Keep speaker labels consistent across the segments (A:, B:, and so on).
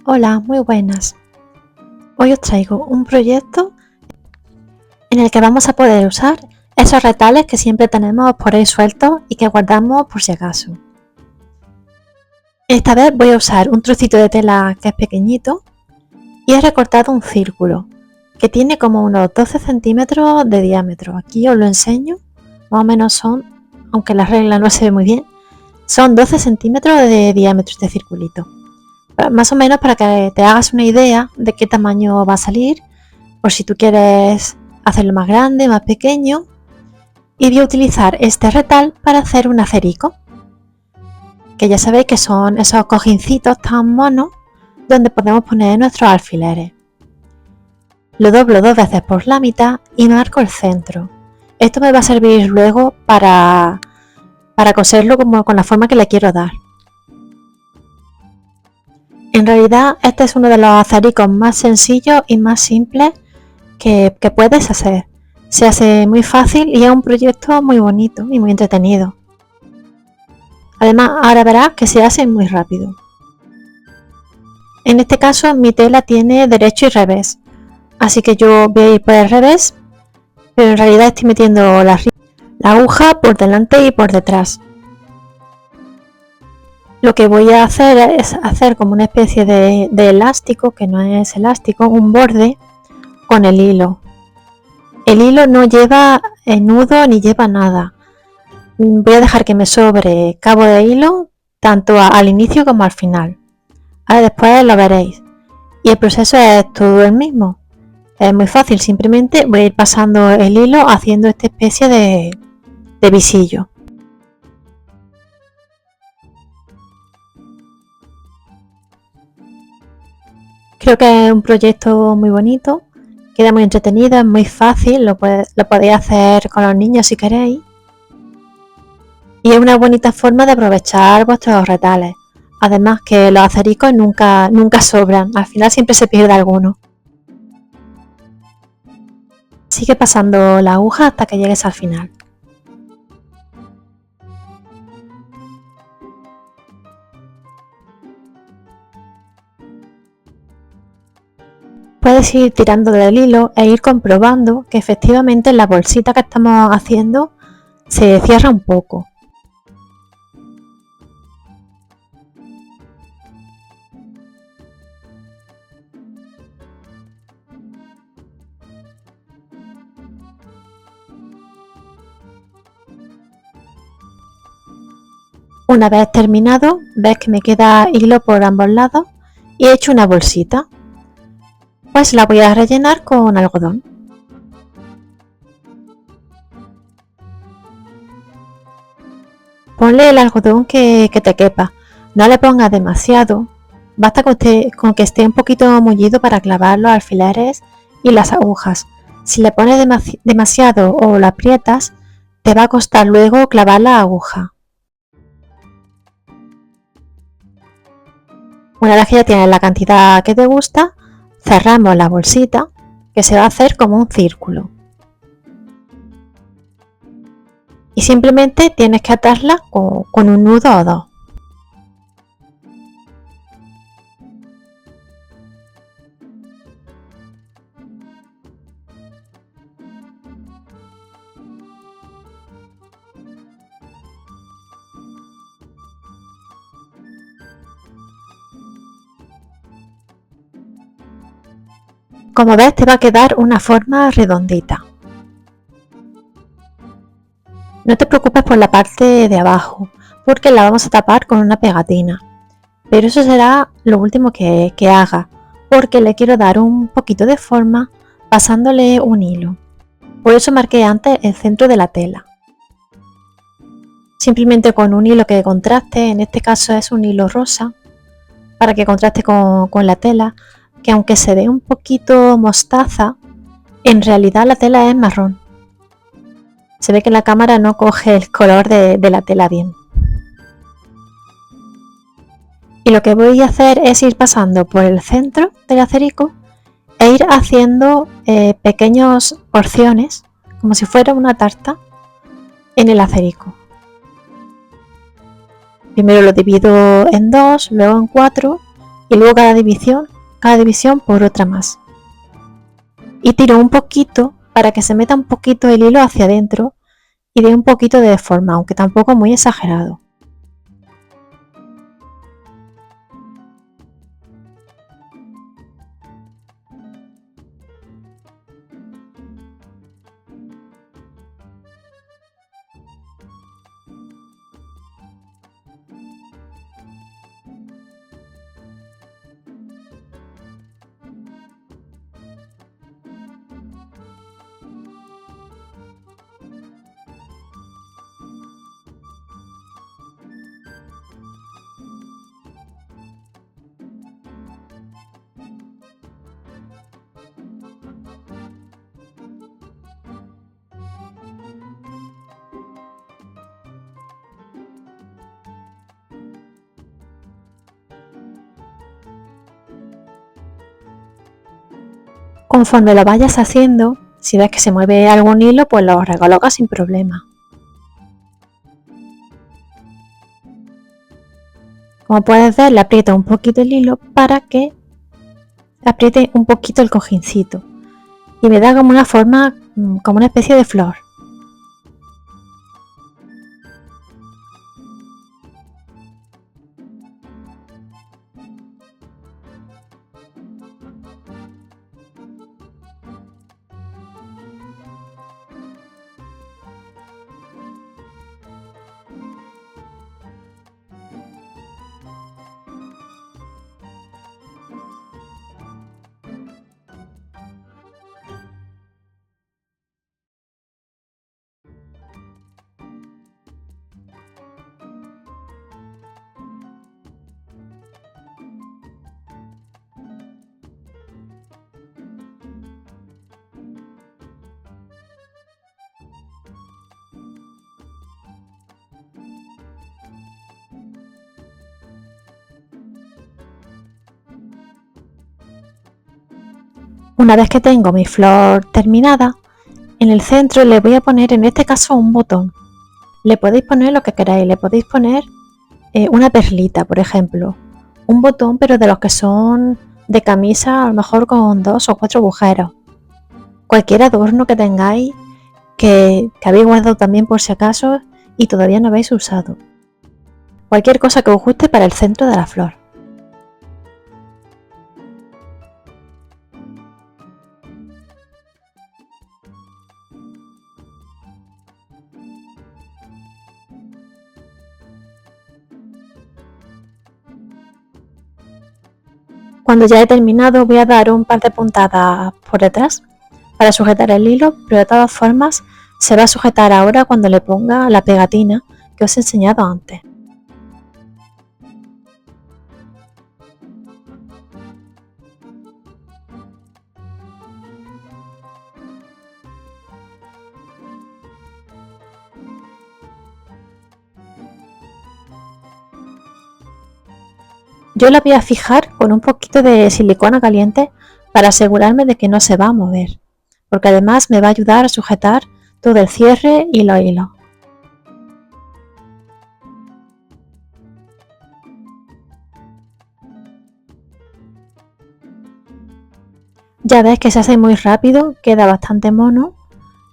A: Hola, muy buenas. Hoy os traigo un proyecto en el que vamos a poder usar esos retales que siempre tenemos por ahí sueltos y que guardamos por si acaso. Esta vez voy a usar un trocito de tela que es pequeñito y he recortado un círculo que tiene como unos 12 centímetros de diámetro. Aquí os lo enseño, más o menos son, aunque la regla no se ve muy bien, son 12 centímetros de diámetro este circulito. Más o menos para que te hagas una idea de qué tamaño va a salir, por si tú quieres hacerlo más grande, más pequeño. Y voy a utilizar este retal para hacer un acerico, que ya sabéis que son esos cojincitos tan monos donde podemos poner nuestros alfileres. Lo doblo 2 veces por la mitad y marco el centro. Esto me va a servir luego para coserlo como con la forma que le quiero dar. En realidad este es uno de los acericos más sencillos y más simples que puedes hacer. Se hace muy fácil y es un proyecto muy bonito y muy entretenido. Además, ahora verás que se hace muy rápido. En este caso mi tela tiene derecho y revés, así que yo voy a ir por el revés, pero en realidad estoy metiendo la aguja por delante y por detrás. Lo que voy a hacer es hacer como una especie de elástico, que no es elástico, un borde con el hilo. El hilo no lleva nudo ni lleva nada. Voy a dejar que me sobre cabo de hilo tanto al inicio como al final. Ahora después lo veréis. Y el proceso es todo el mismo. Es muy fácil, simplemente voy a ir pasando el hilo haciendo esta especie de visillo. Creo que es un proyecto muy bonito, queda muy entretenido, es muy fácil, lo podéis hacer con los niños si queréis. Y es una bonita forma de aprovechar vuestros retales. Además que los acericos nunca sobran, al final siempre se pierde alguno. Sigue pasando la aguja hasta que llegues al final. Puedes ir tirando del hilo e ir comprobando que efectivamente la bolsita que estamos haciendo se cierra un poco. Una vez terminado, ves que me queda hilo por ambos lados y he hecho una bolsita. Pues la voy a rellenar con algodón. Ponle el algodón que te quepa, no le pongas demasiado, basta con que esté un poquito mullido para clavar los alfileres y las agujas. Si le pones demasiado o lo aprietas, te va a costar luego clavar la aguja. Una vez que ya tienes la cantidad que te gusta, cerramos la bolsita, que se va a hacer como un círculo. Y simplemente tienes que atarla con un nudo o dos. Como ves, te va a quedar una forma redondita. No te preocupes por la parte de abajo, porque la vamos a tapar con una pegatina. Pero eso será lo último que haga, porque le quiero dar un poquito de forma pasándole un hilo. Por eso marqué antes el centro de la tela. Simplemente con un hilo que contraste, en este caso es un hilo rosa, para que contraste con la tela, que aunque se ve un poquito mostaza, en realidad la tela es marrón. Se ve que la cámara no coge el color de la tela bien. Y lo que voy a hacer es ir pasando por el centro del acerico e ir haciendo pequeñas porciones, como si fuera una tarta, en el acerico. Primero lo divido en dos, luego en 4 y luego cada división por otra más. Y tiro un poquito para que se meta un poquito el hilo hacia adentro y dé un poquito de forma, aunque tampoco muy exagerado. Conforme lo vayas haciendo, si ves que se mueve algún hilo, pues lo recolocas sin problema. Como puedes ver, le aprieto un poquito el hilo para que apriete un poquito el cojincito y me da como una forma, como una especie de flor. Una vez que tengo mi flor terminada, en el centro le voy a poner en este caso un botón. Le podéis poner lo que queráis, le podéis poner una perlita, por ejemplo, un botón pero de los que son de camisa, a lo mejor con 2 o 4 agujeros. Cualquier adorno que tengáis que habéis guardado también por si acaso y todavía no habéis usado. Cualquier cosa que os guste para el centro de la flor. Cuando ya he terminado voy a dar un par de puntadas por detrás para sujetar el hilo, pero de todas formas se va a sujetar ahora cuando le ponga la pegatina que os he enseñado antes. Yo la voy a fijar con un poquito de silicona caliente para asegurarme de que no se va a mover, porque además me va a ayudar a sujetar todo el cierre y los hilos. Ya ves que se hace muy rápido, queda bastante mono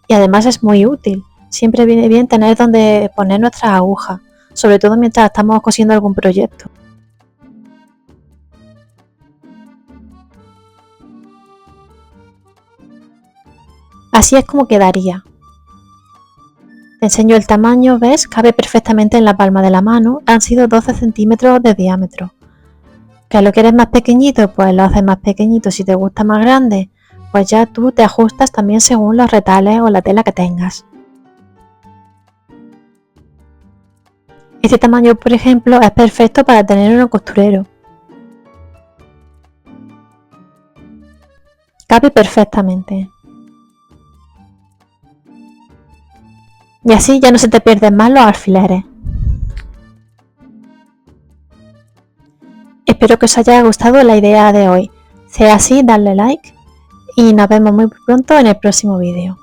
A: y además es muy útil. Siempre viene bien tener donde poner nuestras agujas, sobre todo mientras estamos cosiendo algún proyecto. Así es como quedaría. Te enseño el tamaño, ¿ves? Cabe perfectamente en la palma de la mano. Han sido 12 centímetros de diámetro. ¿Que lo quieres más pequeñito? Pues lo haces más pequeñito. Si te gusta más grande, pues ya tú te ajustas también según los retales o la tela que tengas. Este tamaño, por ejemplo, es perfecto para tener en un costurero. Cabe perfectamente. Y así ya no se te pierden más los alfileres. Espero que os haya gustado la idea de hoy. Si es así, dadle like y nos vemos muy pronto en el próximo vídeo.